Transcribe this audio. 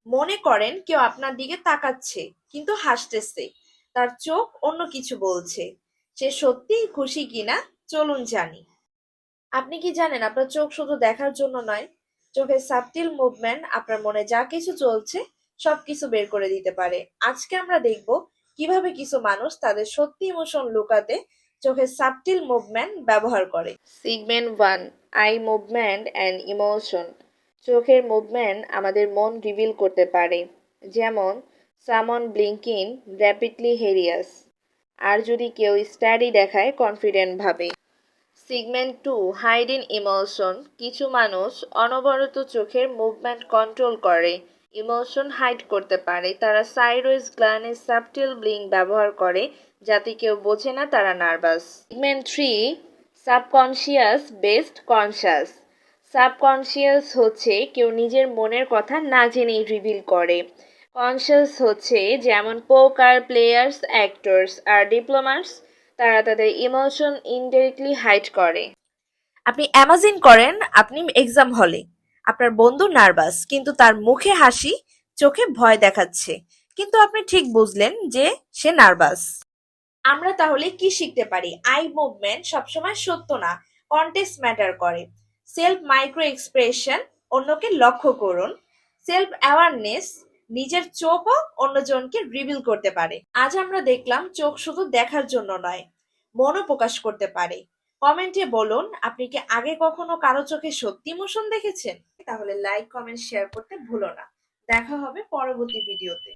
মনে করেন কেউ আপনার দিকে তাকাচ্ছে কিন্তু হাসতেছে, তার চোখ অন্য কিছু বলছে। সে সত্যিই খুশি কিনা চলুন জানি। আপনি কি জানেন আপনার চোখ শুধু দেখার জন্য নয়, চোখের সাবটিল মুভমেন্ট আপনার মনে যা কিছু চলছে সবকিছু বের করে দিতে পারে। আজকে আমরা দেখব কিভাবে কিছু মানুষ তাদের সত্যি ইমোশন লুকাতে চোখের সাবটিল মুভমেন্ট ব্যবহার করে। Segment 1, eye movement and emotion. চোখের মুভমেন্ট আমাদের মন রিভিল করতে পারে, যেমন সামন ব্লিঙ্কিং র্যাপিডলি হেরিয়াস, আর যদি কেউ স্টাডি দেখায় কনফিডেন্ট ভাবে। Segment 2, hiding emotion. কিছু মানুষ অনবরত চোখের মুভমেন্ট কন্ট্রোল করে ইমোশন হাইড করতে পারে। তারা সাইডওয়েজ গ্ল্যান্ডের সাবটেল ব্লিঙ্ক ব্যবহার করে যাতে কেউ বোঝে না তারা nervous. Segment 3, subconscious based conscious. Subconscious হচ্ছে কেউ নিজের মনের কথা না জেনেই রিভিল করে। কনশাস হচ্ছে যেমন পোকার প্লেয়ার্স, অ্যাক্টর্স আর ডিপ্লোমাটস, তারা তাদের ইমোশন ইনডিরেক্টলি হাইড করে। আপনি ইমাজিন করেন আপনি এক্সাম হলে, আপনার বন্ধু নার্ভাস কিন্তু তার মুখে হাসি, চোখে ভয় দেখাচ্ছে, কিন্তু আপনি ঠিক বুঝলেন যে সে নার্ভাস। আমরা তাহলে কি শিখতে পারি? আই মুভমেন্ট সবসময় সত্য না, কন্টেক্সট ম্যাটার করে। সেলফ মাইক্রো এক্সপ্রেশন, অন্যকে লক্ষ্য করুন। সেলফ অ্যাওয়ারনেস, নিজের চোখও অন্যজনকে রিভিল করতে পারে। আজ আমরা দেখলাম চোখ শুধু দেখার জন্য নয়, মনও প্রকাশ করতে পারে। কমেন্টে বলুন আপনি কি আগে কখনো কারো চোখে সত্যি ইমোশন দেখেছেন? তাহলে লাইক কমেন্ট শেয়ার করতে ভুলো না। দেখা হবে পরবর্তী ভিডিওতে।